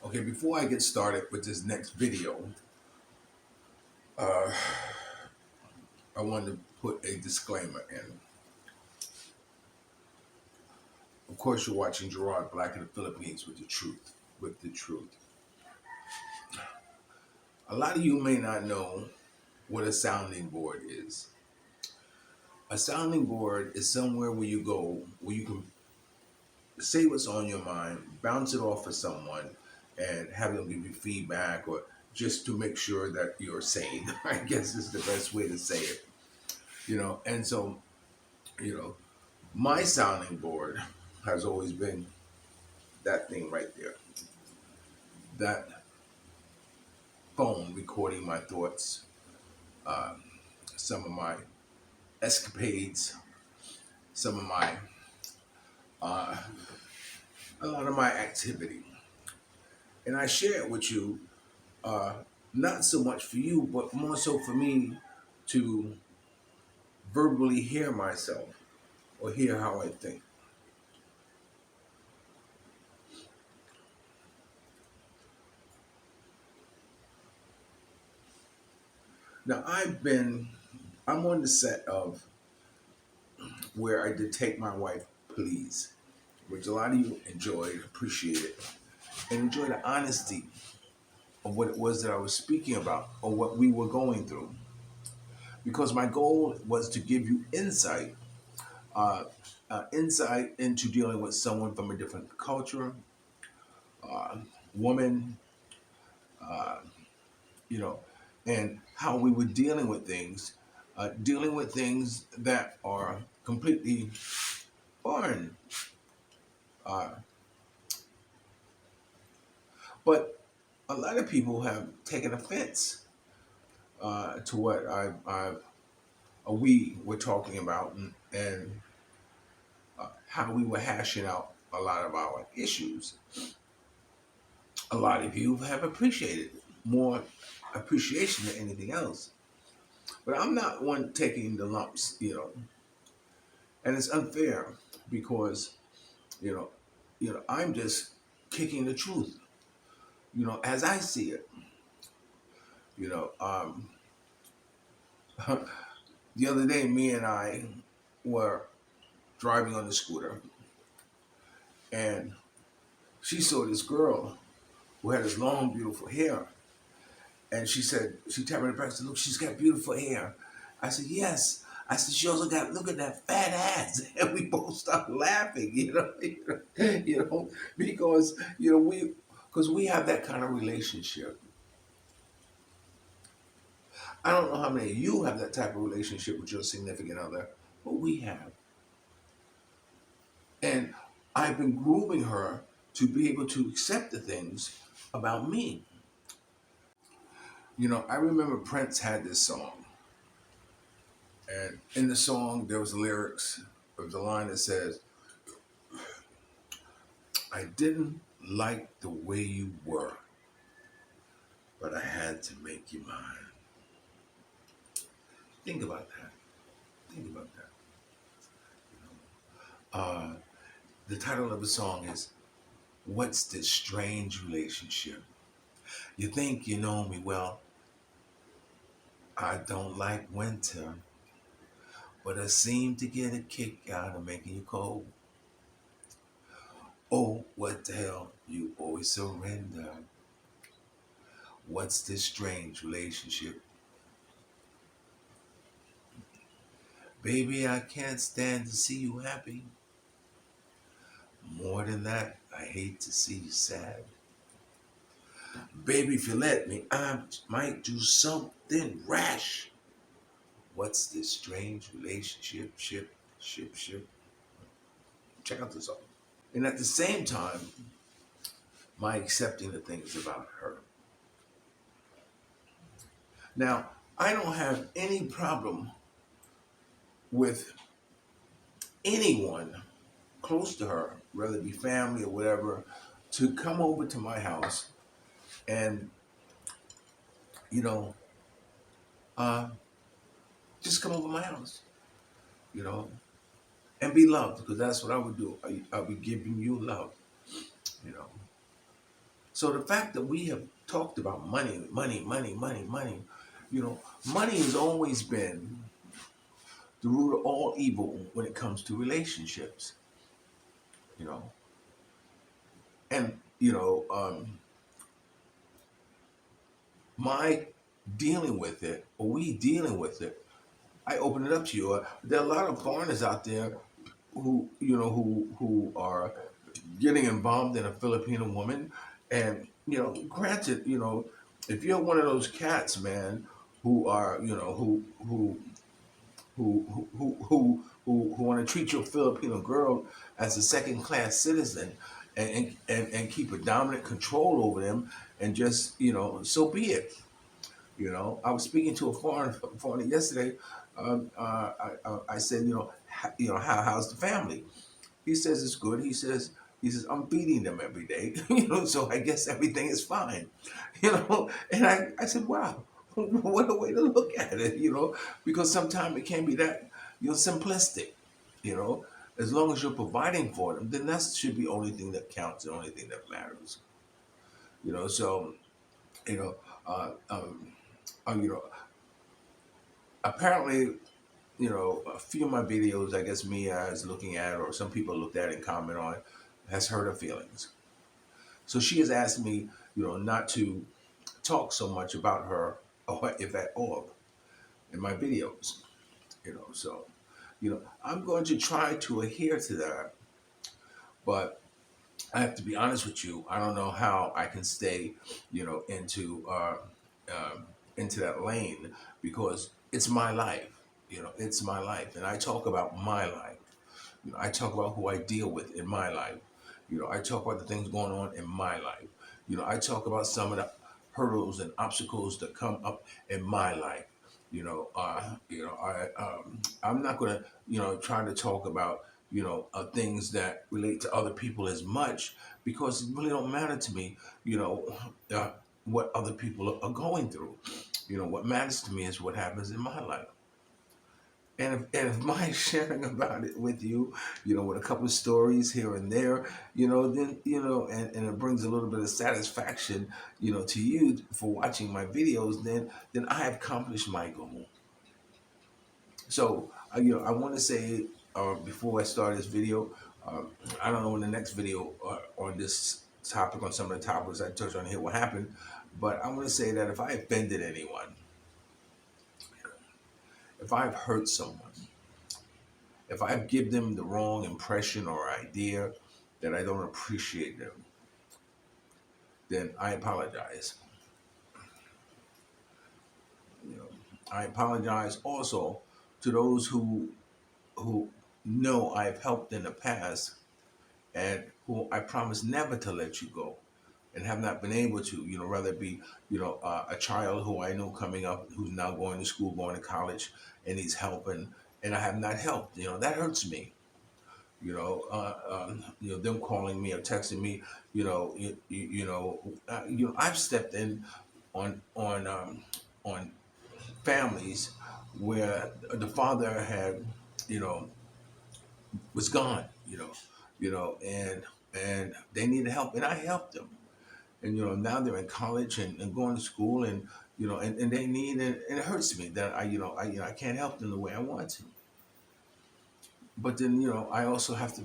Okay, before I get started with this next video, uh, I wanted to put a disclaimer in. Of course, you're watching Gerard, Black in the Philippines, with the truth. With the truth. A lot of you may not know what a sounding board is. A sounding board is somewhere where you go, where you can say what's on your mind, bounce it off of someone, and have them give you feedback, or just to make sure that you're sane. I guess is the best way to say it. And so, you know, my sounding board has always been that thing right there. That phone recording my thoughts, uh, some of my escapades, some of my, uh, a lot of my activity. And I share it with you, uh, not so much for you, but more so for me to verbally hear myself or hear how I think. Now, I'm on the set of where I did Take My Wife, Please, which a lot of you enjoyed, appreciated, and enjoyed the honesty of what it was that I was speaking about or what we were going through. Because my goal was to give you uh, insight into dealing with someone from a different culture, uh, woman, uh, you know, and how we were dealing with things that are completely foreign. Uh, but a lot of people have taken offense to what we were talking about, and how we were hashing out a lot of our issues. A lot of you have appreciated more appreciation than anything else. But I'm not one taking the lumps. And it's unfair because, you know, I'm just kicking the truth, as I see it. You know, um, the other day, me and I were driving on the scooter, and she saw this girl who had this long, beautiful hair. And she tapped me on the back and said, "Look, she's got beautiful hair." I said, "Yes." I said, "She also got, look at that fat ass." And we both started laughing, because, because we have that kind of relationship. I don't know how many of you have that type of relationship with your significant other, but we have. And I've been grooming her to be able to accept the things about me. I remember Prince had this song. And in the song, there was lyrics. There was a line that says, "I didn't like the way you were, but I had to make you mine." Think about that. Think about that. Uh, the title of the song is "What's This Strange Relationship?" You think you know me well. I don't like winter, but I seem to get a kick out of making you cold. Oh, what the hell? You always surrender. What's this strange relationship? Baby, I can't stand to see you happy. More than that, I hate to see you sad. Baby, if you let me, I might do something rash. What's this strange relationship? Ship. Check out the song. And at the same time, my accepting the things about her. Now, I don't have any problem with anyone close to her, whether it be family or whatever, to come over to my house and, you know, uh, just come over my house, you know, and be loved, because that's what I would do. I'll be giving you love, you know. So the fact that we have talked about money, money, money, money, money, you know, money has always been the root of all evil when it comes to relationships, you know. And, my dealing with it, or we dealing with it, I open it up to you. There are a lot of foreigners out there who are getting involved in a Filipino woman, and granted, if you're one of those cats, man, who are who want to treat your Filipino girl as a second class citizen, and keep a dominant control over them, and just so be it. I was speaking to a foreigner yesterday. I said, how's the family? He says it's good. He says I'm feeding them every day, so I guess everything is fine, And I said, wow, what a way to look at it, because sometimes it can be that simplistic, you know. As long as you're providing for them, then that should be the only thing that counts, the only thing that matters, So you know, uh, um, you know, apparently, a few of my videos, I guess Mia is looking at, or some people looked at and comment on, has hurt her feelings. So she has asked me, not to talk so much about her, or if at all, in my videos. So I'm going to try to adhere to that, but I have to be honest with you. I don't know how I can stay, um, into that lane, because it's my life. It's my life, and I talk about my life. I talk about who I deal with in my life. I talk about the things going on in my life. I talk about some of the hurdles and obstacles that come up in my life. I'm not gonna, try to talk about, things that relate to other people as much, because it really don't matter to me, uh, what other people are going through. What matters to me is what happens in my life. And if my sharing about it with you, with a couple of stories here and there, then and it brings a little bit of satisfaction, to you for watching my videos, then I have accomplished my goal. So I want to say, before I start this video, I don't know when the next video on this topic, on some of the topics I touched on here, will happen, but I want to say that if I offended anyone, if I've hurt someone, if I give them the wrong impression or idea that I don't appreciate them, then I apologize. You know, I apologize also to those who know I've helped in the past, and who I promise never to let you go, and have not been able to. Rather it be a child who I know coming up, who's now going to school, going to college, and needs help, and I have not helped. That hurts me. Them calling me or texting me, I've stepped in on families where the father had, you know, was gone, and they needed help, and I helped them, and now they're in college, and going to school, and and they need, and it hurts me that I can't help them the way I want to. But then, I also have to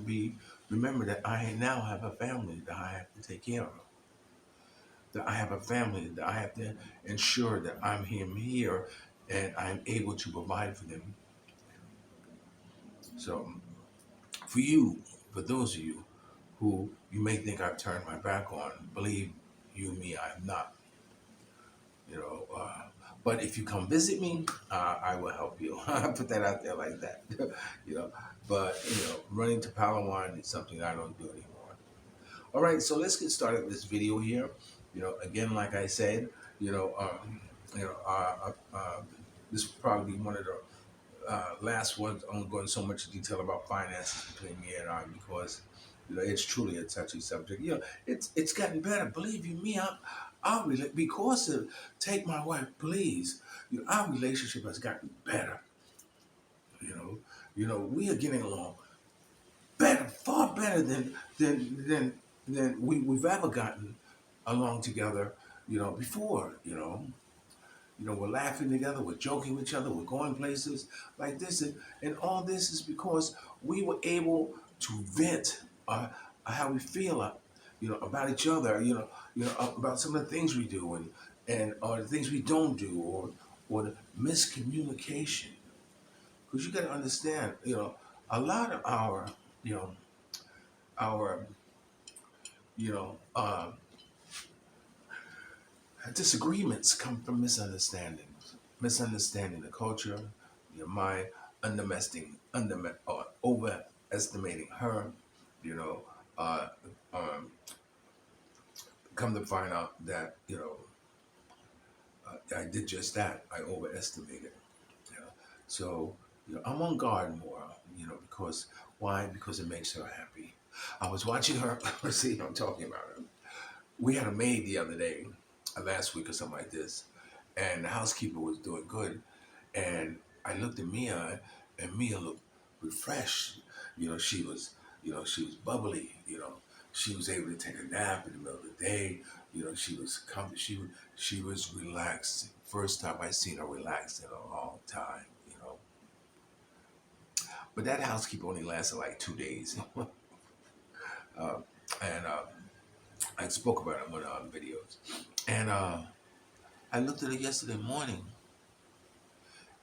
remember that I now have a family that I have to take care of. That I have a family that I have to ensure that I'm here and I'm able to provide for them. So for you, for those of you who you may think I've turned my back on, believe you me, I have not. You know, uh, but if you come visit me, I will help you. I put that out there like that. you know, but running to Palawan is something I don't do anymore. All right, so let's get started with this video here. Again, like I said, you know, um, you know, uh, uh, uh, this will probably be one of the last ones. I won't go into so much detail about finances between me and I, because it's truly a touchy subject. It's gotten better. Believe you me, because of Take My Wife, please. Our relationship has gotten better. We are getting along better, far better than we've ever gotten. along together, before, we're laughing together, we're joking with each other, we're going places like this. And all this is because we were able to vent how we feel, about each other, about some of the things we do and or the things we don't do or the miscommunication. Because you got to understand, a lot of you know, our, you know, uh, disagreements come from misunderstanding the culture, your mind, or overestimating her, you know, uh, um, come to find out that, I did just that. I overestimated. You know? So, I'm on guard more, because why? Because it makes her happy. I was watching her. See, I'm talking about her. We had a maid the other day, last week or something like this, and the housekeeper was doing good. And I looked at Mia, and Mia looked refreshed. She was bubbly. She was able to take a nap in the middle of the day. She was comfy. She was relaxed. First time I seen her relaxed in a long time. But that housekeeper only lasted like 2 days, uh, and I spoke about it in one of our videos. And I looked at her yesterday morning,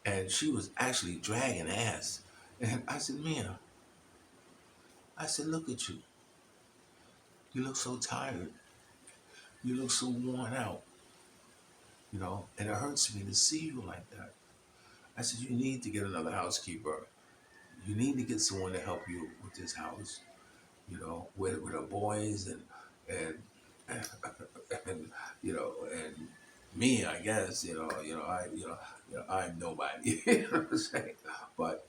and she was actually dragging ass. And I said, Mia, I said, look at you. You look so tired. You look so worn out, and it hurts me to see you like that. I said, you need to get another housekeeper. You need to get someone to help you with this house, with the boys and, and, and me, I guess, I'm nobody, you know what I'm saying? But,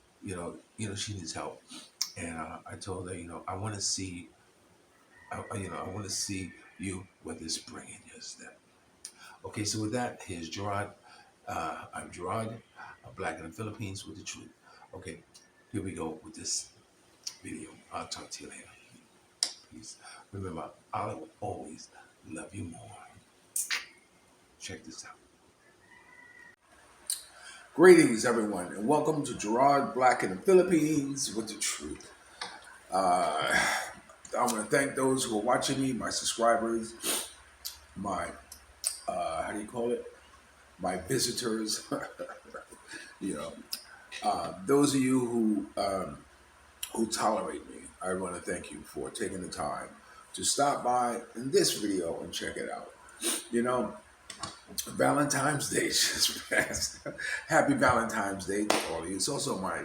she needs help. And I told her, I want to see, I want to see you with this spring in your step. Okay, so with that, here's Gerard. I'm Gerard, Black in the Philippines with the truth. Okay, here we go with this video. I'll talk to you later. Peace. Remember, I will always love you more. Check this out. Greetings, everyone, and welcome to Gerard, Black in the Philippines with the truth. Uh, I want to thank those who are watching me, my subscribers, my, how do you call it? My visitors. you know, those of you who tolerate me, I want to thank you for taking the time to stop by in this video and check it out. Valentine's Day just passed. Happy Valentine's Day to all of you. It's also my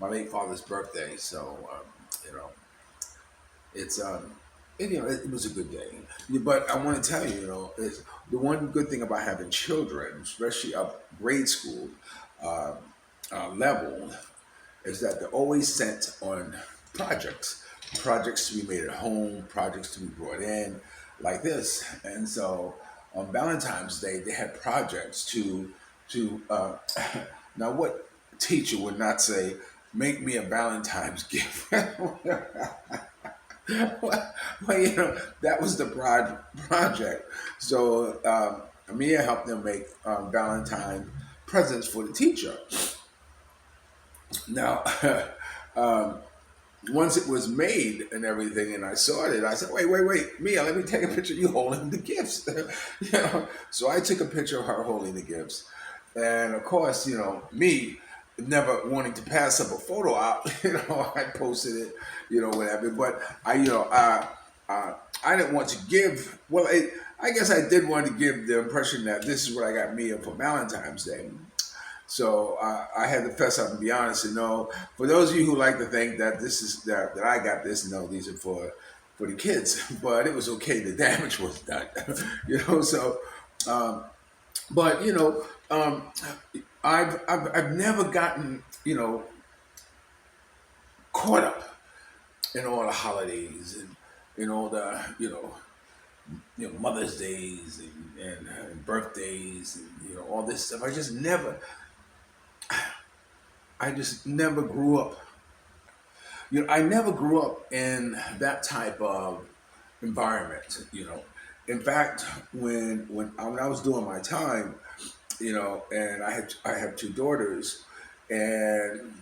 late father's birthday, so you know it's it was a good day. But I want to tell you, is the one good thing about having children, especially up grade school uh, level, is that they're always sent on projects to be made at home, projects to be brought in, like this. And so on Valentine's Day, they had projects to now what teacher would not say, make me a Valentine's gift? well, that was the project. So Mia helped them make Valentine presents for the teacher. Now, um, once it was made and everything, and I saw it, I said, wait, Mia, let me take a picture of you holding the gifts. So I took a picture of her holding the gifts. And of course, me never wanting to pass up a photo out, I posted it, whatever. But I didn't want to give, I guess I did want to give the impression that this is what I got Mia for Valentine's Day. So I had to fess up and be honest and know. For those of you who like to think that this is that I got this, no, these are for the kids. But it was okay. The damage was done, So, but I've never gotten caught up in all the holidays and in all the Mother's Days and birthdays and all this stuff. I just never grew up. I never grew up in that type of environment, In fact, when I was doing my time, and I have two daughters, and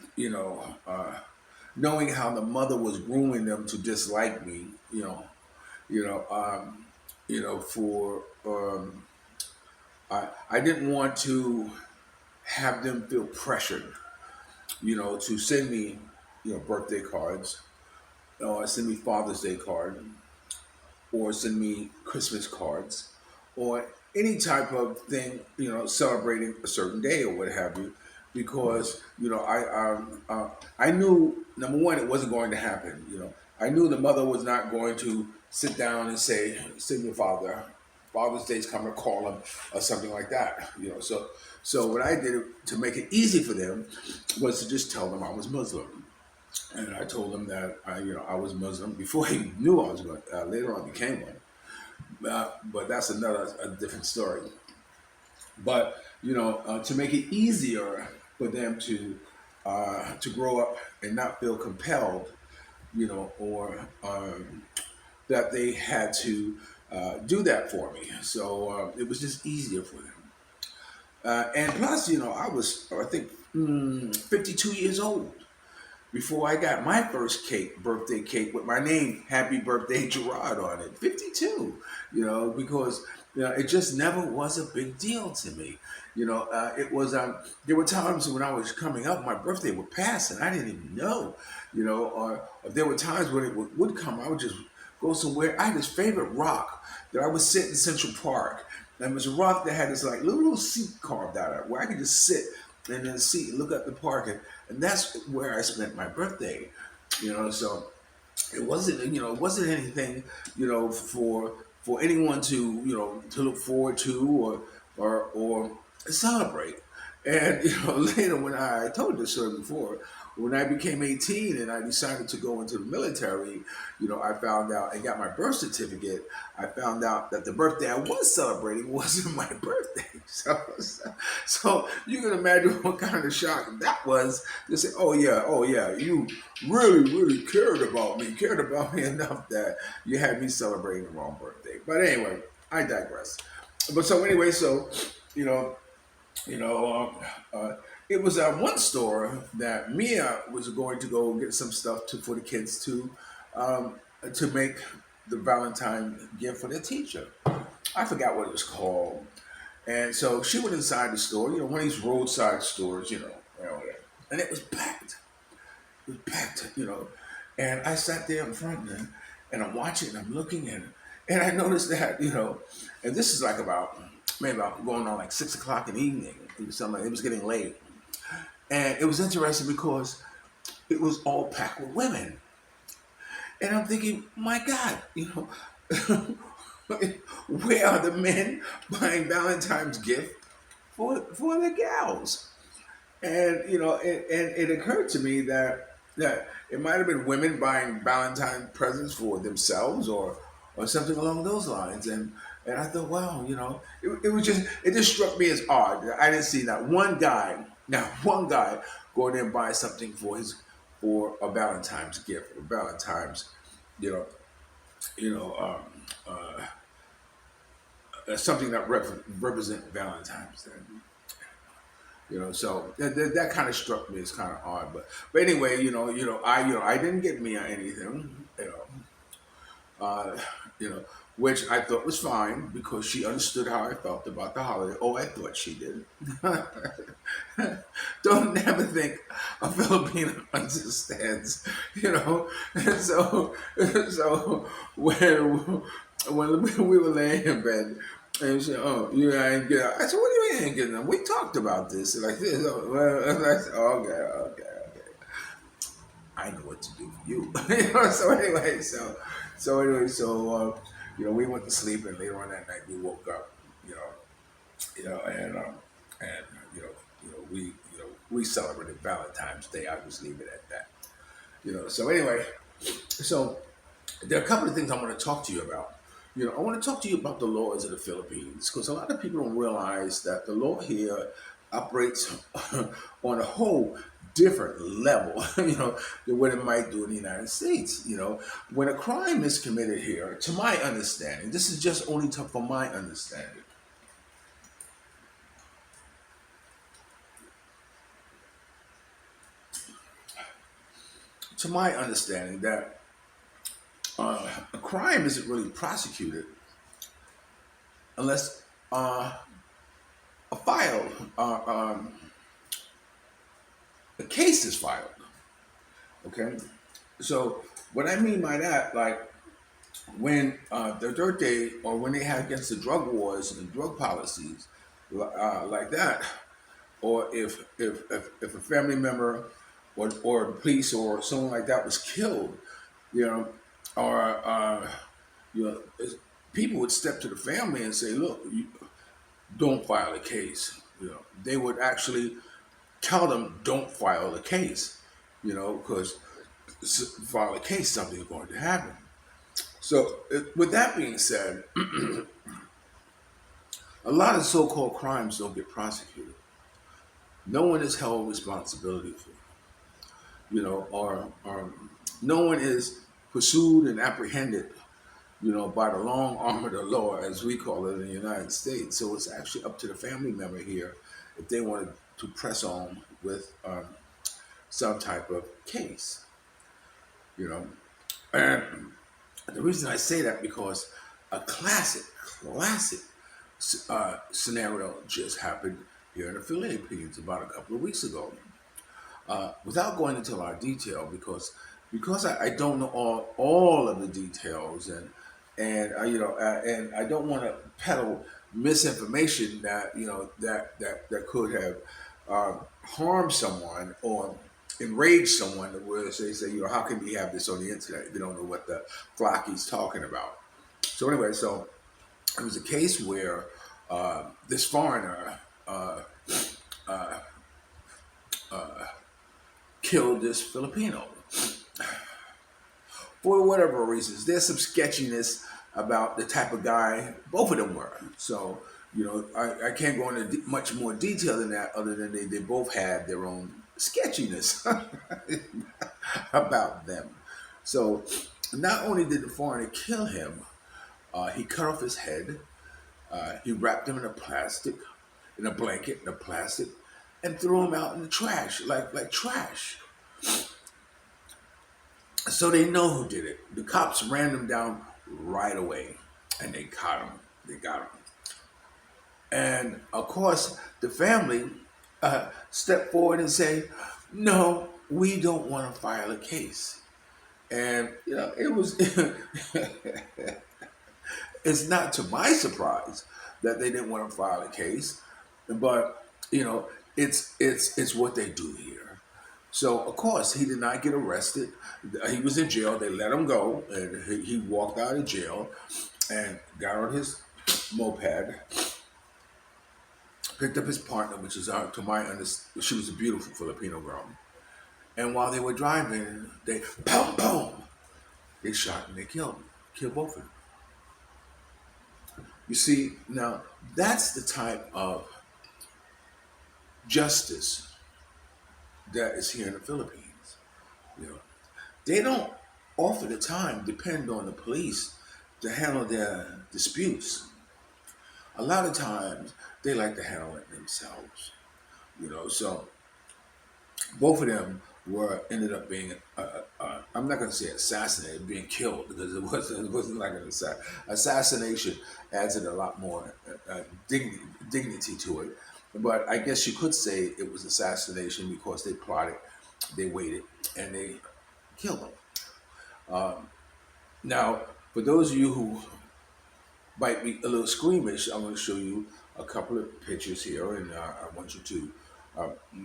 knowing how the mother was grooming them to dislike me, you know, um, for I didn't want to have them feel pressured, to send me, birthday cards, or send me Father's Day card, or send me Christmas cards, or any type of thing, celebrating a certain day or what have you, because I knew, number one, it wasn't going to happen. I knew the mother was not going to sit down and say, "Send your Father's Day's coming, to call him," or something like that. So what I did to make it easy for them was to just tell them I was Muslim. And I told him that I was Muslim before he knew I was going. Later on, became one. But that's a different story. But to make it easier for them to grow up and not feel compelled, or that they had to do that for me. So it was just easier for them. And plus, I was, I think, 52 years old before I got my first birthday cake with my name, Happy Birthday Gerard, on it. 52, because it just never was a big deal to me. It was, there were times when I was coming up, my birthday would pass and I didn't even know, or there were times when it would come, I would just go somewhere. I had this favorite rock that I would sit in Central Park. And it was a rock that had this like little seat carved out of it where I could just sit and then see, look at the park, and that's where I spent my birthday. So it wasn't anything, for anyone to to look forward to or celebrate. And later, when I told this story before, when I became 18 and I decided to go into the military, I found out and got my birth certificate. I found out that the birthday I was celebrating wasn't my birthday. So you can imagine what kind of shock that was. To say, oh yeah, you really cared about me enough that you had me celebrating the wrong birthday. But anyway, I digress. But so anyway, you know, you know, it was at one store that Mia was going to go get some stuff for the kids um, to make the Valentine gift for their teacher. I forgot what it was called. And so she went inside the store, one of these roadside stores, and it was packed. It was packed, And I sat there in front and I'm watching, and I'm looking, and I noticed that, and this is like maybe about going on like 6 o'clock in the evening. It was getting late. And it was interesting because it was all packed with women. And I'm thinking, my God, where are the men buying Valentine's gift for the gals? And and it occurred to me that it might have been women buying Valentine presents for themselves or something along those lines. And I thought, wow, it just struck me as odd. I didn't see not one guy going there and buy something for a Valentine's gift, or Valentine's, you know, something that represent Valentine's. So that kind of struck me as kind of odd, but anyway, I didn't get Mia anything, uh, you know, which I thought was fine because she understood how I felt about the holiday. Oh, I thought she did. Don't never think a Filipino understands, And so when we were laying in bed, and she said, "Oh, you ain't get." I said, "What do you mean ain't getting them? We talked about this like this." Oh, well, I said, okay. I know what to do for you. So anyway, we went to sleep, and later on that night we woke up, you know, and we celebrated Valentine's Day. I just leave it at that, So anyway, so there are a couple of things I want to talk to you about. I want to talk to you about the laws of the Philippines because a lot of people don't realize that the law here operates on a whole different level, than what it might do in the United States. When a crime is committed here, to my understanding, this is just only from my understanding. To my understanding, that a crime isn't really prosecuted unless a file, a case is filed. Okay, so what I mean by that, like when the Dirt Day, or when they had against the drug wars and drug policies, like that, or if a family member or police or someone like that was killed, you know, or you know, people would step to the family and say, "Look, you don't file a case." They would actually tell them, "Don't file a case," because file a case, something is going to happen. So, with that being said, a lot of so-called crimes don't get prosecuted. No one is held responsibility for, or no one is pursued and apprehended, by the long arm of the law, as we call it in the United States. So it's actually up to the family member here if they wanted to press on with some type of case, you know. And the reason I say that, because a classic scenario just happened here in the Philippines about a couple of weeks ago. Without going into a lot of detail, because I don't know all of the details, and I don't want to peddle misinformation that that could have harmed someone or enraged someone, where they say, how can we have this on the internet if you don't know what the flock he's talking about. So anyway, so it was a case where this foreigner uh, uh, killed this Filipino for whatever reasons. There's some sketchiness about the type of guy both of them were. So, I can't go into much more detail than that, other than they both had their own sketchiness about them. So, not only did the foreigner kill him, he cut off his head, he wrapped him in in a blanket, in a plastic, and threw him out in the trash, like trash. So they know who did it. The cops ran them down right away, and they caught him. They got him. And of course, the family stepped forward and say, "No, we don't want to file a case." And it was. It's not to my surprise that they didn't want to file a case, but it's what they do here. So of course he did not get arrested. He was in jail. They let him go, and he walked out of jail and got on his moped, picked up his partner, which is to my understanding, she was a beautiful Filipino girl. And while they were driving, they boom boom, they shot and they killed both of them. You see, now that's the type of justice that is here in the Philippines. You know, they don't often the time depend on the police to handle their disputes. A lot of times they like to handle it themselves. So both of them were ended up being I'm not going to say assassinated, being killed, because it wasn't like an assassination. Adds it a lot more dignity to it. But I guess you could say it was assassination, because they plotted, they waited, and they killed him. Now, for those of you who might be a little squeamish, I'm going to show you a couple of pictures here, and I want you to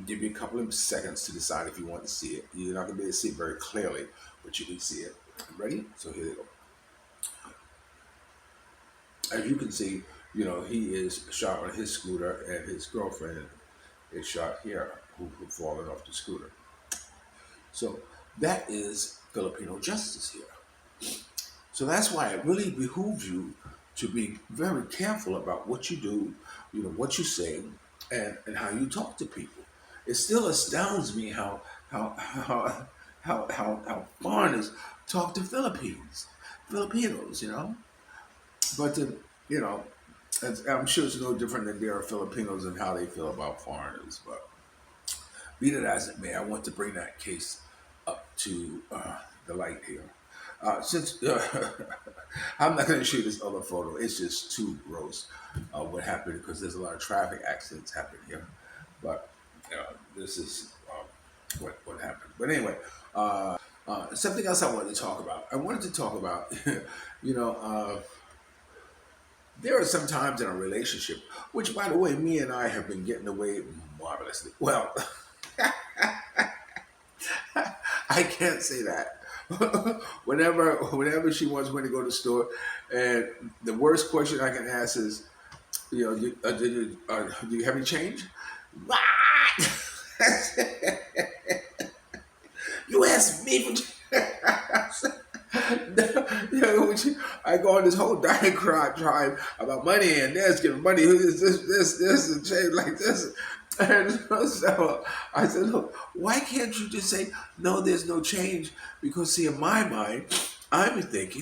give you a couple of seconds to decide if you want to see it. You're not going to be able to see it very clearly, but you can see it. Ready? So here they go. As you can see, he is shot on his scooter, and his girlfriend is shot here, who fallen off the scooter. So that is Filipino justice here. So that's why it really behooves you to be very careful about what you do, what you say, and how you talk to people. it still astounds me how how foreigners talk to Filipinos, you know. But to, you know, I'm sure it's no different than there are Filipinos and how they feel about foreigners. But be that as it may, I want to bring that case up to the light here. Since I'm not going to show this other photo, it's just too gross what happened because there's a lot of traffic accidents happening here. But this is what happened. But anyway, something else I wanted to talk about. I wanted to talk about, you know, there are some times in a relationship, which by the way, me and I have been getting away marvelously. Well, I can't say that. Whenever she wants me to go to the store, and the worst question I can ask is, do you have any change? What? You asked me for. I go on this whole diatribe about money and this, giving money, this, and change like this. And so I said, look, why can't you just say, no, there's no change? Because, see, in my mind, I'm thinking,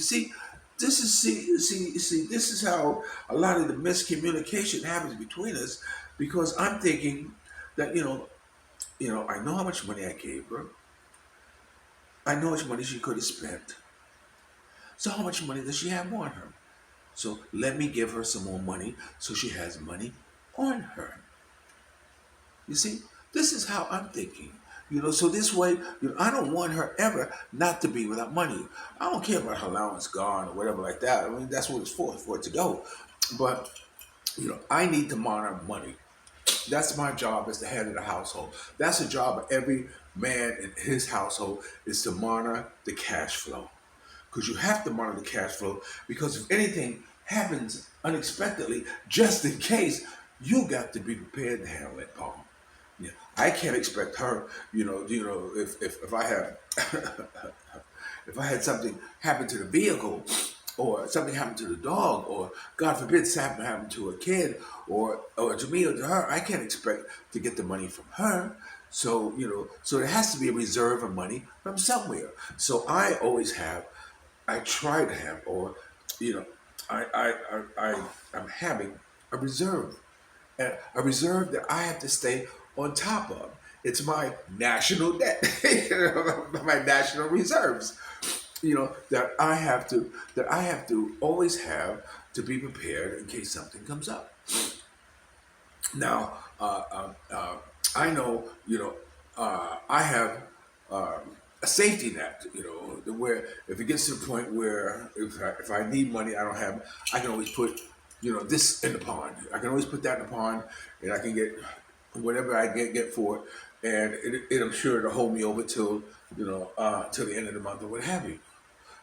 this is how a lot of the miscommunication happens between us. Because I'm thinking that, I know how much money I gave her. I know how much money she could have spent. So how much money does she have on her? So let me give her some more money so she has money on her. You see, this is how I'm thinking. So this way, I don't want her ever not to be without money. I don't care about her allowance gone or whatever like that. I mean, that's what it's for it to go. But, I need to monitor money. That's my job as the head of the household. That's the job of every man in his household is to monitor the cash flow. Because you have to monitor the cash flow because if anything happens unexpectedly, just in case, you got to be prepared to handle it, Paul. Yeah, I can't expect her. If I have if I had something happen to the vehicle, or something happened to the dog, or God forbid something happened to a kid, or to me or to her, I can't expect to get the money from her. So so there has to be a reserve of money from somewhere. So I try to have, or you know, I'm having a reserve, and a reserve that I have to stay on top of. It's my national debt, my national reserves. That I have to always have to be prepared in case something comes up. Now, I know, I have a safety net, where if it gets to the point where if I need money, I don't have, I can always put, this in the pond. I can always put that in the pond, and I can get whatever I get for it, and I'm sure it'll hold me over till, till the end of the month or what have you.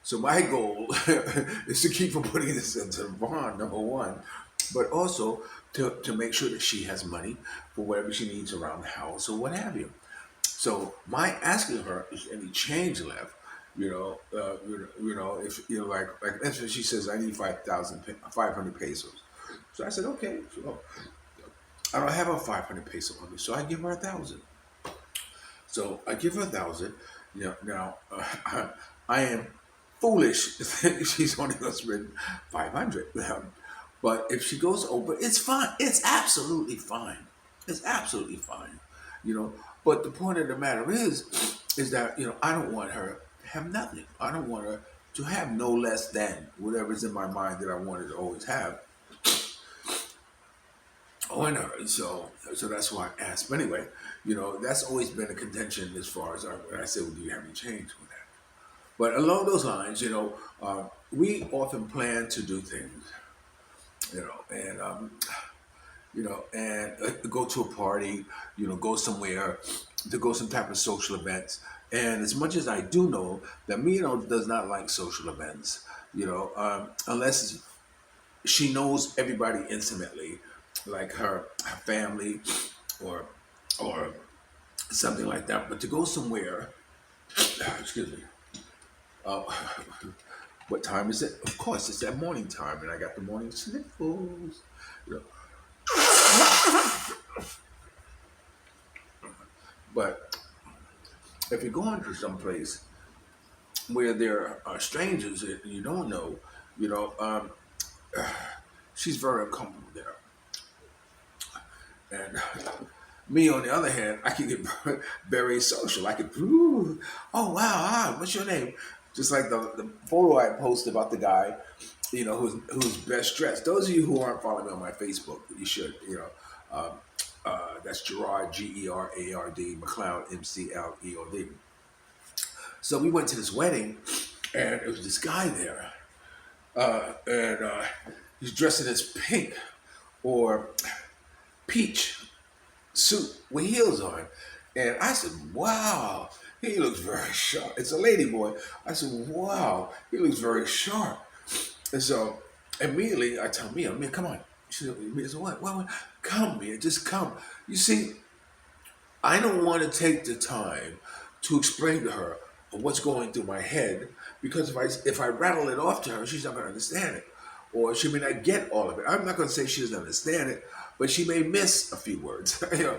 So my goal is to keep from putting this into the bond, number one, but also to make sure that she has money for whatever she needs around the house or what have you. So my asking her is any change left, if like that's when she says I need 500 pesos. So I said okay, so I don't have a 500 peso on me, so I give her 1,000. So I give her 1,000. Now I am foolish to think she's only going to spend 500. But if she goes over, it's fine. It's absolutely fine. It's absolutely fine. You know. But the point of the matter is that I don't want her to have nothing. I don't want her to have no less than whatever's in my mind that I wanted to always have on her. So that's why I asked. But anyway, that's always been a contention as far as when I say, well, do you have any change with that? But along those lines, we often plan to do things, and go to a party, go somewhere, to go some type of social events. And as much as I do know that Mino does not like social events, unless she knows everybody intimately, like her family, or something like that. But to go somewhere, excuse me. Uh, what time is it? Of course, it's that morning time, and I got the morning sniffles. You know. But if you're going to some place where there are strangers that you don't know, you know, she's very uncomfortable there. And me, on the other hand, I can get very social. I could, ooh, oh wow, what's your name? Just like the photo I posted about the guy, you know, who's best dressed. Those of you who aren't following me on my Facebook, you should. You know, that's Gerard, Gerard, McLeod, McLeod. So we went to this wedding, and it was this guy there, and he's dressed in this pink or peach suit with heels on. And I said, wow, he looks very sharp. It's a lady boy. I said, wow, he looks very sharp. And so immediately I tell Mia, come on. She said, what? Come, Mia, just come. You see, I don't want to take the time to explain to her what's going through my head, because if I rattle it off to her, she's not going to understand it, or she may not get all of it. I'm not going to say she doesn't understand it, but she may miss a few words. You know?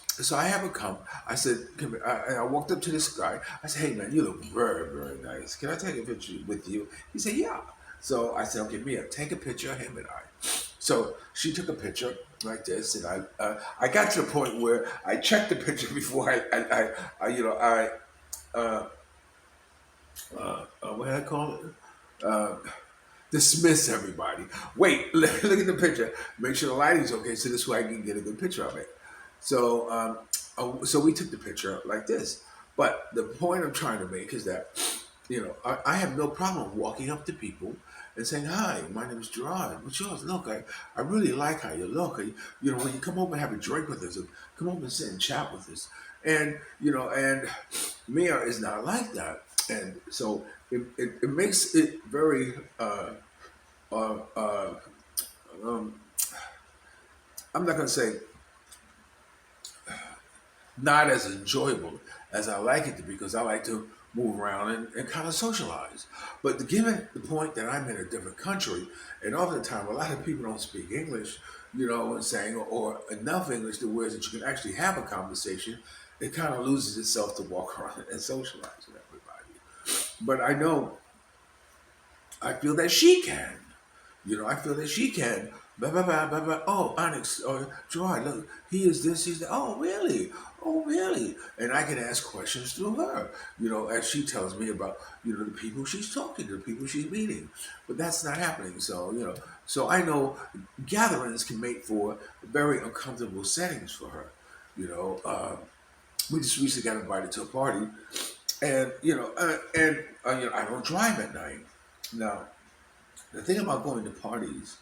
So I have her come. I said, come here. I walked up to this guy. I said, hey man, you look very, very nice. Can I take a picture with you? He said, yeah. So I said, okay, Mia, take a picture of him and I. So she took a picture like this, and I got to the point where I checked the picture before I you know, uh, what did I call it? Dismiss everybody. Wait, look at the picture. Make sure the lighting's okay, so this way I can get a good picture of it. So, so we took the picture like this. But the point I'm trying to make is that, you know, I have no problem walking up to people and saying, "Hi, my name is Gerard. What's yours? Look, I really like how you look. You know, when you come over and have a drink with us, or come over and sit and chat with us." And you know, and Mia is not like that, and so it makes it very. Uh, uh, um, I'm not going to say not as enjoyable as I like it to be, because I like to move around and kind of socialize. But given the point that I'm in a different country, and oftentimes a lot of people don't speak English, you know, and saying or enough English to where that you can actually have a conversation, it kind of loses itself to walk around and socialize with everybody. But I know I feel that she can. You know, I feel that she can. Blah, blah, blah, blah, blah. Oh, Onyx, or Gerard, look, he is this, he's that. Oh, really? Oh, really? And I can ask questions through her, you know, as she tells me about, you know, the people she's talking to, the people she's meeting. But that's not happening. So, you know, so I know gatherings can make for very uncomfortable settings for her. You know, we just recently got invited to a party, and, you know, I don't drive at night. Now, the thing about going to parties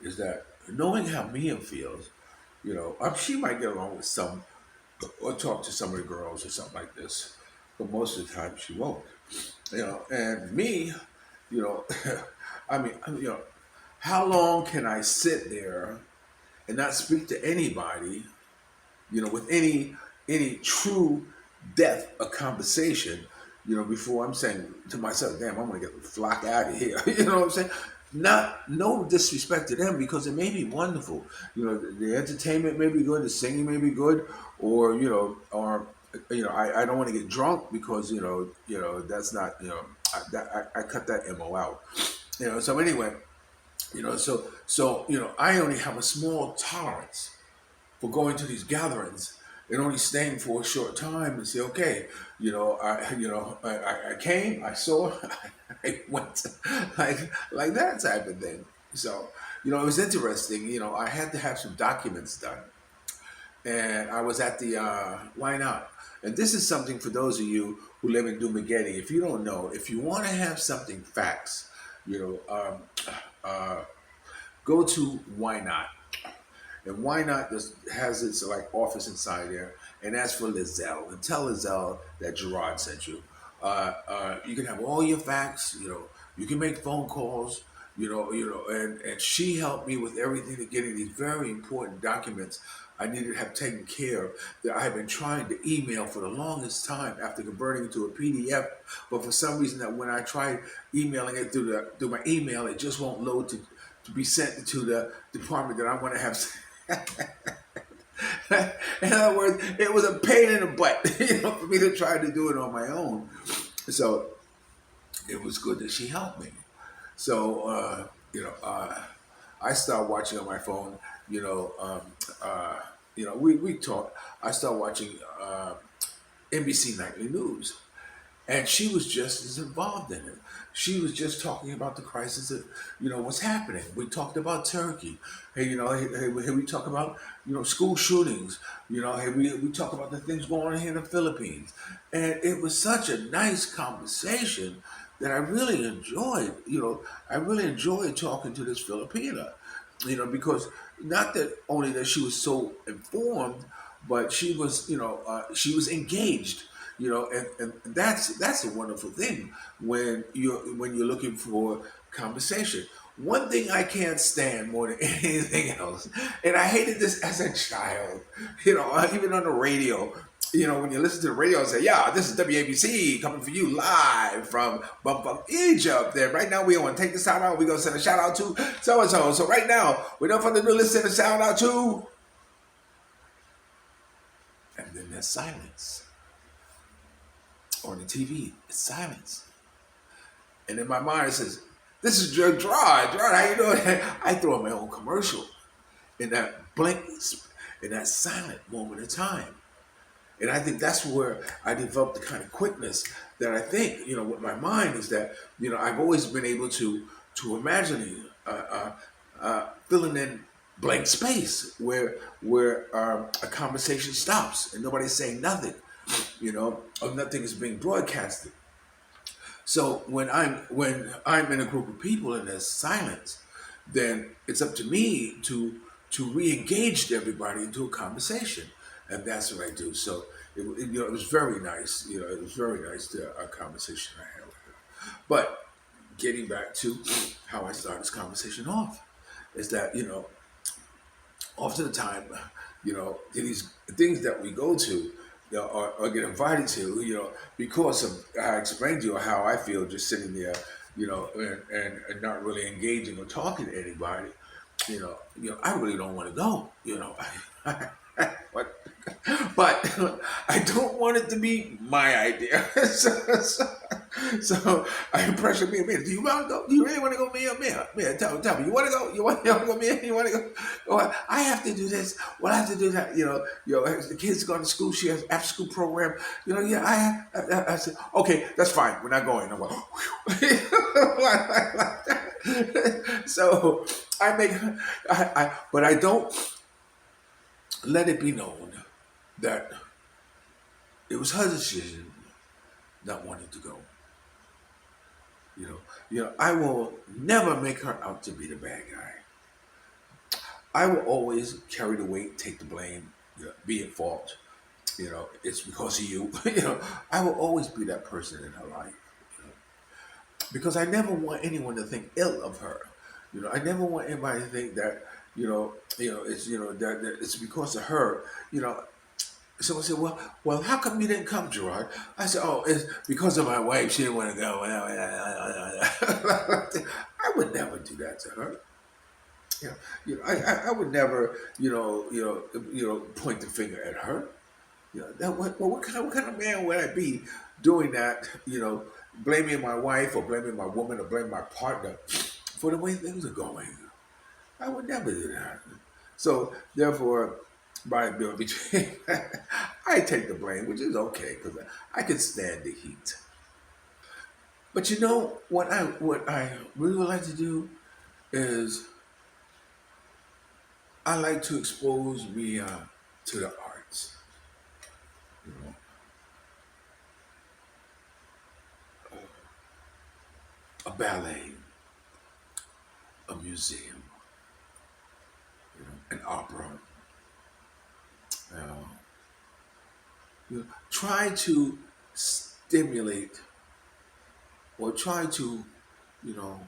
is that knowing how Mia feels, you know, she might get along with some or talk to some of the girls or something like this, but most of the time she won't. You know, and me, you know, you know, how long can I sit there and not speak to anybody, you know, with any true depth of conversation, you know, before I'm saying to myself, damn, I'm gonna get the flock out of here. You know what I'm saying? Not no disrespect to them, because it may be wonderful. You know, the entertainment may be good, the singing may be good, or I don't want to get drunk because that's not I cut that mo out. You know, so anyway, you know, so you know, I only have a small tolerance for going to these gatherings and only staying for a short time and say, okay, I came, I saw, I went, like that type of thing. So, you know, it was interesting. You know, I had to have some documents done, and I was at the why not? And this is something for those of you who live in Dumaguete. If you don't know, if you want to have something fax, you know, go to Why Not. And Why Not just has its like office inside there, and ask for Lizelle and tell Lizelle that Gerard sent you. You can have all your facts. You know, you can make phone calls. And she helped me with everything to getting these very important documents I needed to have taken care of that I have been trying to email for the longest time after converting it to a PDF. But for some reason, that when I try emailing it through my email, it just won't load to be sent to the department that I want to have. In other words, it was a pain in the butt, for me to try to do it on my own. So it was good that she helped me. So I started watching on my phone. You know, we talk. I started watching NBC Nightly News, and she was just as involved in it. She was just talking about the crisis of, what's happening. We talked about Turkey. Hey, we talk about, school shootings. Hey, we talk about the things going on here in the Philippines. And it was such a nice conversation that I really enjoyed. I really enjoyed talking to this Filipina, because not that only that she was so informed, but she was engaged, and that's a wonderful thing when you're looking for conversation. One thing I can't stand more than anything else, and I hated this as a child, even on the radio. When you listen to the radio and say, "Yeah, this is WABC coming for you live from Egypt." Then right now we want to take this time out. We're gonna send a shout out to so and so. So right now, without further ado, let's send a shout out to, and then there's silence on the TV. It's silence. And in my mind, it says, "This is Gerard. Gerard, how you doing?" I throw in my own commercial in that blink, in that silent moment of time. And I think that's where I developed the kind of quickness that I think, with my mind is that, I've always been able to imagine filling in blank space where a conversation stops and nobody's saying nothing, or nothing is being broadcasted. So when I'm in a group of people and there's silence, then it's up to me to re-engage everybody into a conversation, and that's what I do. So it was very nice. It was very nice a conversation I had with her. But getting back to how I started this conversation off is that often the time, these things that we go to, or get invited to, because of I explained to you how I feel just sitting there, and not really engaging or talking to anybody. I really don't want to go. But, but I don't want it to be my idea. So I pressure me, man. Do you want to go? Do you really want to go, man? Man, tell me. You want to go? You want to go, man? You want to go? Oh, I have to do this. Well, I have to do that. The kids go to school. She has after school program. Yeah, I said, okay, that's fine. We're not going. I'm like, so I make, but I don't let it be known that it was her decision not wanting to go. I will never make her out to be the bad guy. I will always carry the weight, take the blame, be at fault. It's because of you. I will always be that person in her life. Because I never want anyone to think ill of her. I never want anybody to think that it's that it's because of her. Someone said, well, how come you didn't come, Gerard? I said, oh, it's because of my wife. She didn't want to go. I would never do that to her. I would never, point the finger at her. What kind of man would I be doing that? Blaming my wife or blaming my woman or blaming my partner for the way things are going. I would never do that. So therefore, by ability, I take the blame, which is okay because I can stand the heat. But what I really would like to do is I like to expose me to the arts. You know, a ballet, a museum, an opera. Uh, try to stimulate or try to, you know,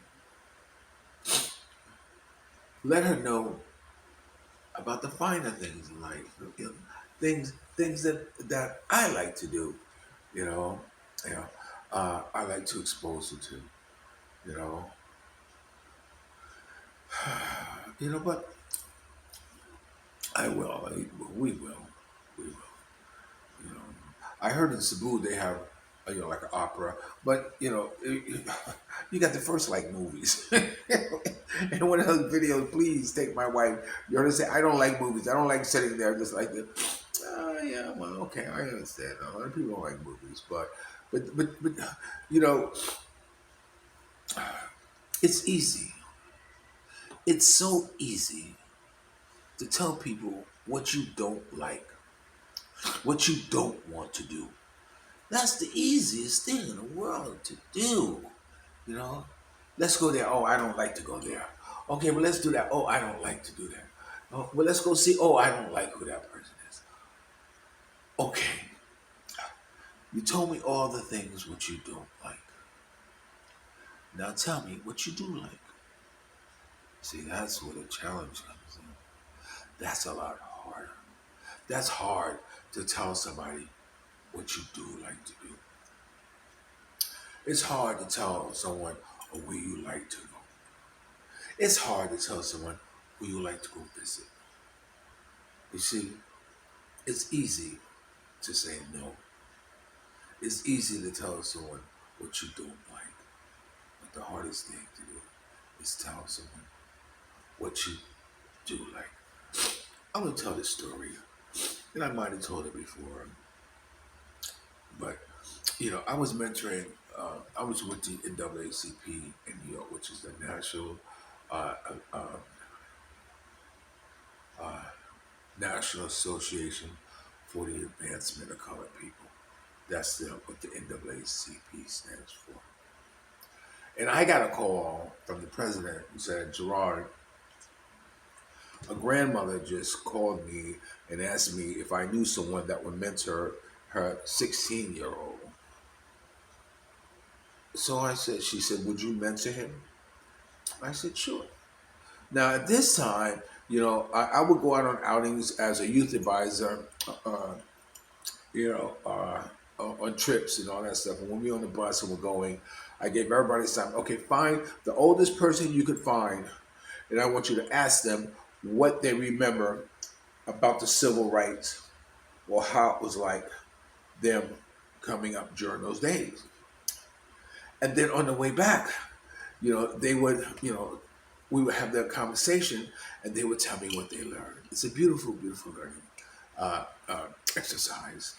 let her know about the finer things in life. Things that I like to do. You know, you know, I like to expose her to. You know, but I will. We will. We will. You know, I heard in Cebu they have, like an opera, but you got the first like movies. And one of those videos, please take my wife. You understand? I don't like movies. I don't like sitting there just like this. Yeah, well, okay, I understand. A lot of people don't like movies, but you know, it's easy. It's so easy to tell people what you don't like, what you don't want to do. That's the easiest thing in the world to do. You know, let's go there. Oh, I don't like to go there. Okay, well, let's do that. Oh, I don't like to do that. Oh, well, let's go see. Oh, I don't like who that person is. Okay, you told me all the things what you don't like. Now tell me what you do like. See, that's where the challenge comes in. That's a lot harder. That's hard to tell somebody what you do like to do. It's hard to tell someone where you like to go. It's hard to tell someone who you like to go visit. You see, it's easy to say no. It's easy to tell someone what you don't like. But the hardest thing to do is tell someone what you do like. I'm going to tell this story, and I might have told it before, but, I was mentoring, I was with the NAACP in New York, which is the uh, uh, uh, National Association for the Advancement of Colored People. That's what the NAACP stands for. And I got a call from the president who said, Gerard, a grandmother just called me and asked me if I knew someone that would mentor her 16-year-old. So she said, would you mentor him? I said, sure. Now, at this time, I would go out on outings as a youth advisor, uh, you know, uh, on trips and all that stuff. And when we were on the bus and we're going, I gave everybody time. Okay, find the oldest person you could find, and I want you to ask them what they remember about the civil rights or how it was like them coming up during those days. And then on the way back, they would, we would have that conversation, and they would tell me what they learned. It's a beautiful, beautiful learning exercise.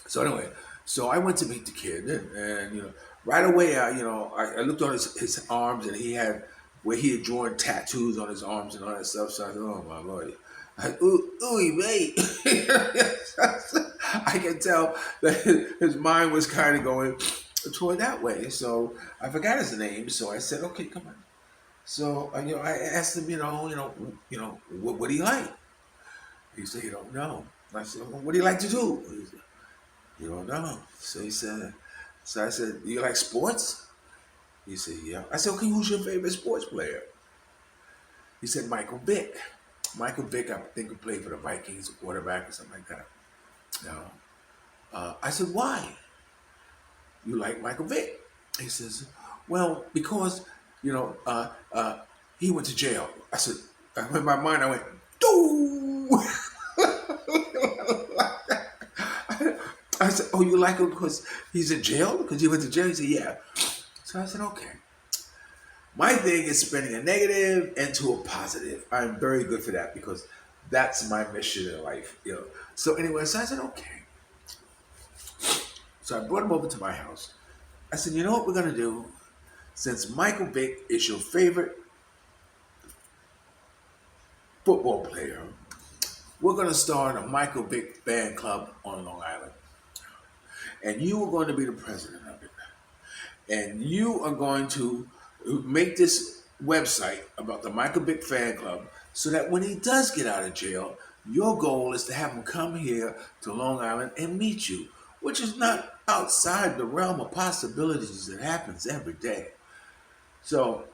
So anyway, so I went to meet the kid, and right away, I looked on his arms, and he had where he had drawn tattoos on his arms and all that stuff. So I said, "Oh my lord." Ooh, mate. I can tell that his mind was kind of going toward that way. So I forgot his name. So I said, "Okay, come on." So I asked him, what do you like? He said, "You don't know." I said, well, "What do you like to do?" He said, "You don't know." So I said, "Do you like sports?" He said, "Yeah." I said, "Okay, who's your favorite sports player?" He said, "Michael Vick." Michael Vick, I think, he played for the Vikings, a quarterback or something like that. Now, I said, "Why? You like Michael Vick?" He says, "Well, because, you know, uh, uh, he went to jail." I said, in my mind, I went, "Doo!" I said, "Oh, you like him because he's in jail? Because he went to jail?" He said, "Yeah." So I said, "Okay." My thing is spinning a negative into a positive. I'm very good for that because that's my mission in life. So anyway, so I said, "Okay." So I brought him over to my house. I said, "You know what we're gonna do? Since Michael Vick is your favorite football player, we're gonna start a Michael Vick fan club on Long Island, and you are going to be the president of it, and you are going to make this website about the Michael Vick fan club, so that when he does get out of jail, your goal is to have him come here to Long Island and meet you, which is not outside the realm of possibilities that happens every day." So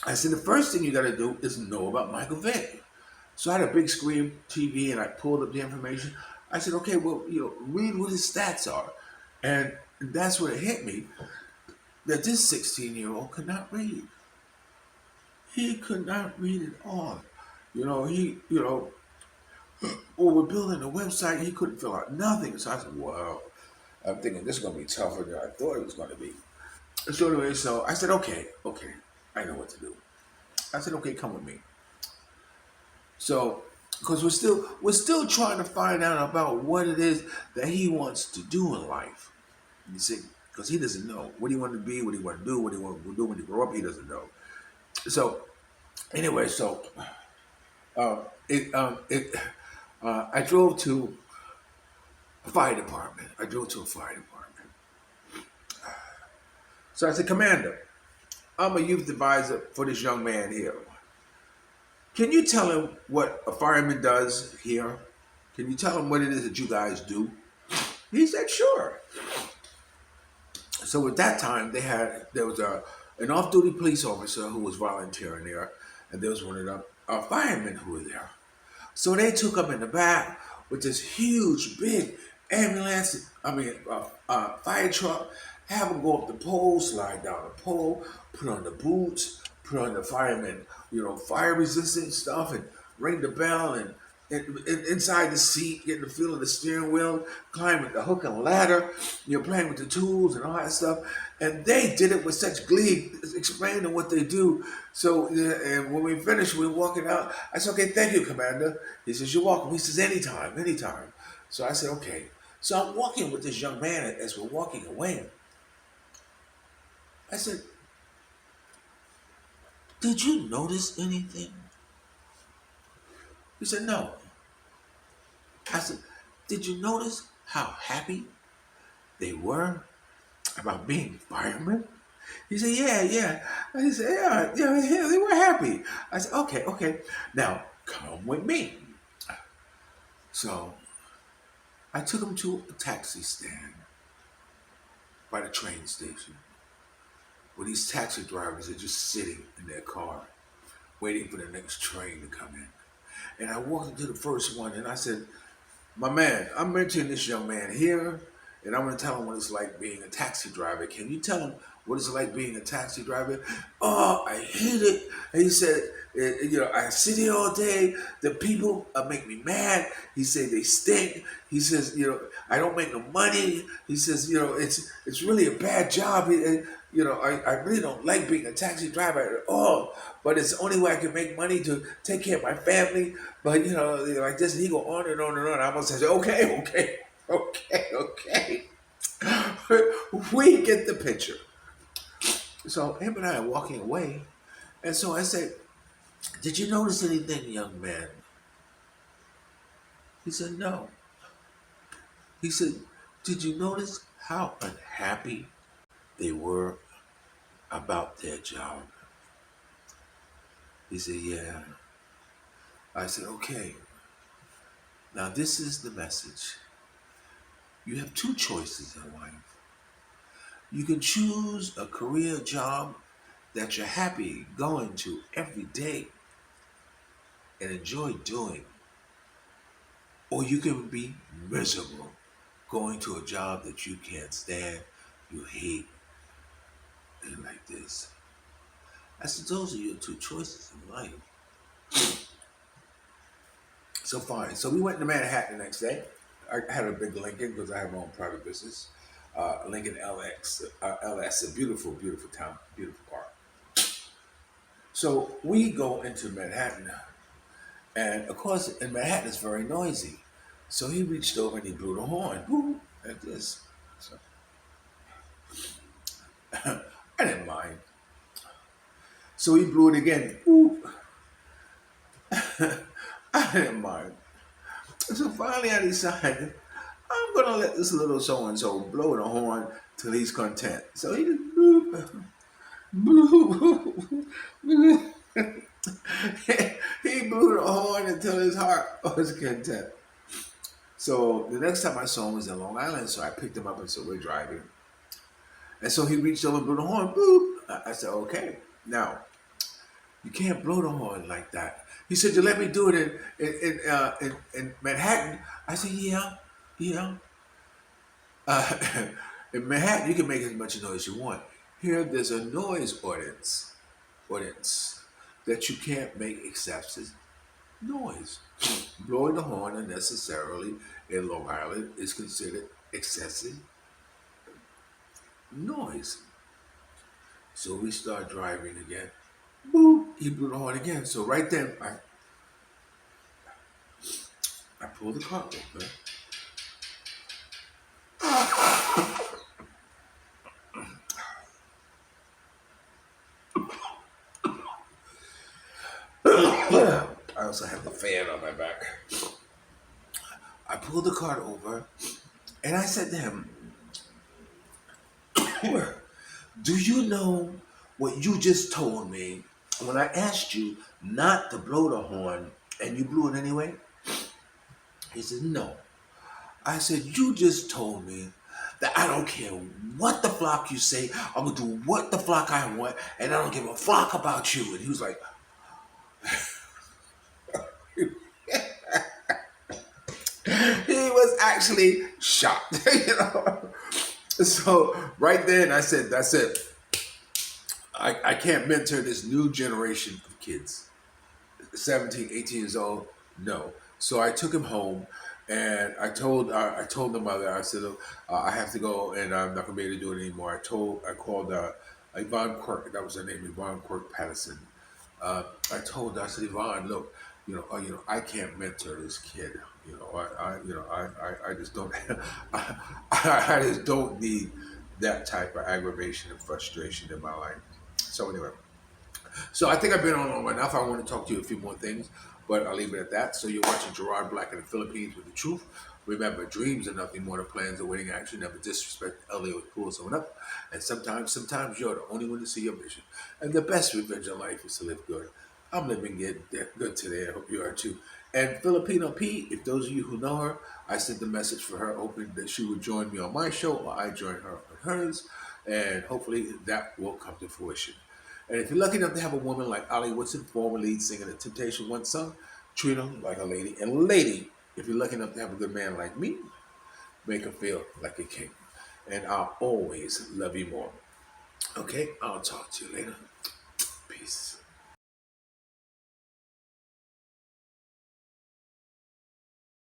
I said, "The first thing you got to do is know about Michael Vick." So I had a big screen TV, and I pulled up the information. I said, "Okay, well, read what his stats are." And that's when it hit me that this 16-year-old could not read. He could not read at all. Or we're building a website, he couldn't fill out nothing. So I said, wow. I'm thinking this is going to be tougher than I thought it was going to be. So anyway, so I said, okay, I know what to do. I said, okay, come with me. So, because we're still trying to find out about what it is that he wants to do in life. You see, because he doesn't know what he want to be, what he want to do, what he want to do when he grow up. He doesn't know. So anyway, so it I drove to a fire department. I drove to a fire department. So I said, Commander, I'm a youth advisor for this young man here. Can you tell him what a fireman does here? Can you tell him what it is that you guys do? He said, sure. So at that time, there was an off-duty police officer who was volunteering there, and there was one of the firemen who were there. So they took him in the back with this huge, big ambulance, fire truck, have him go up the pole, slide down the pole, put on the boots, put on the fireman, fire resistant stuff, and ring the bell, and inside the seat, getting the feel of the steering wheel, climbing the hook and ladder, playing with the tools and all that stuff. And they did it with such glee, explaining what they do. So, and when we finished, we were walking out. I said, okay, thank you, Commander. He says, you're welcome. He says, anytime, anytime. So I said, okay. So I'm walking with this young man as we're walking away. I said, did you notice anything? He said, no. I said, did you notice how happy they were about being firemen? He said, yeah. I said, yeah, they were happy. I said, okay. Now, come with me. So I took him to a taxi stand by the train station where these taxi drivers are just sitting in their car waiting for the next train to come in. And I walked into the first one and I said, my man, I'm mentoring this young man here, and I'm going to tell him what it's like being a taxi driver. Can you tell him what it's like being a taxi driver? Oh, I hate it. And he said, I sit here all day. The people make me mad. He said they stink. He says, I don't make no money. He says, it's really a bad job. I really don't like being a taxi driver at all. But it's the only way I can make money to take care of my family. But like this, and he go on and on and on. I almost said, okay. We get the picture. So him and I are walking away, and so I said, did you notice anything, young man? He said, no. He said, did you notice how unhappy they were about their job? He said, yeah. I said, okay. Now this is the message. You have two choices in life. You can choose a career job that you're happy going to every day and enjoy doing. Or you can be miserable going to a job that you can't stand, you hate, and like this. I said, those are your two choices in life. So fine. So we went to Manhattan the next day. I had a big Lincoln because I have my own private business. Lincoln LS, a beautiful, beautiful town, beautiful car. So we go into Manhattan, and of course, in Manhattan it's very noisy. So he reached over and he blew the horn, woo, like this. So I didn't mind. So he blew it again, woo. I didn't mind. So finally, I decided I'm gonna let this little so and so blow the horn till he's content. So he just blew. He blew the horn until his heart was content. So the next time I saw him was in Long Island, so I picked him up and said, we're driving. And so he reached over and blew the horn. Boop. I said, okay. Now, you can't blow the horn like that. He said, you let me do it in Manhattan. I said, yeah. In Manhattan, you can make as much noise as you want. Here, there's a noise ordinance that you can't make exceptions Noise. Blowing the horn unnecessarily in Long Island is considered excessive noise. So we start driving again. Boop. He blew the horn again. So right then, I pulled the car over. I also have the fan on my back. I pulled the car over and I said to him, do you know what you just told me when I asked you not to blow the horn and you blew it anyway? He said, no. I said, you just told me that I don't care what the flock you say, I'm gonna do what the flock I want, and I don't give a flock about you. And he was like, he was actually shocked, you know. So right then I said, that's it. I can't mentor this new generation of kids. 17, 18 years old, no. So I took him home, and I told the mother, I said, I have to go, and I'm not gonna be able to do it anymore. I called Yvonne Quirk, that was her name, Yvonne Quirk Patterson. I told her, I said, Yvonne, look, I can't mentor this kid. I just don't, I just don't need that type of aggravation and frustration in my life. So anyway, so I think I've been on long enough. I want to talk to you a few more things, but I'll leave it at that. So you're watching Gerard Black in the Philippines with the truth. Remember, dreams are nothing more than plans awaiting action. Never disrespect Elliot with pull someone up. And sometimes you're the only one to see your vision. And the best revenge in life is to live good. I'm living good today. I hope you are too. And Filipino P, if those of you who know her, I sent the message for her, hoping that she would join me on my show or I join her on hers. And hopefully that will come to fruition. And if you're lucky enough to have a woman like Ali Woodson, former lead singer of Temptation One song, treat her like a lady. And lady, if you're lucky enough to have a good man like me, make her feel like a king. And I'll always love you more. Okay, I'll talk to you later.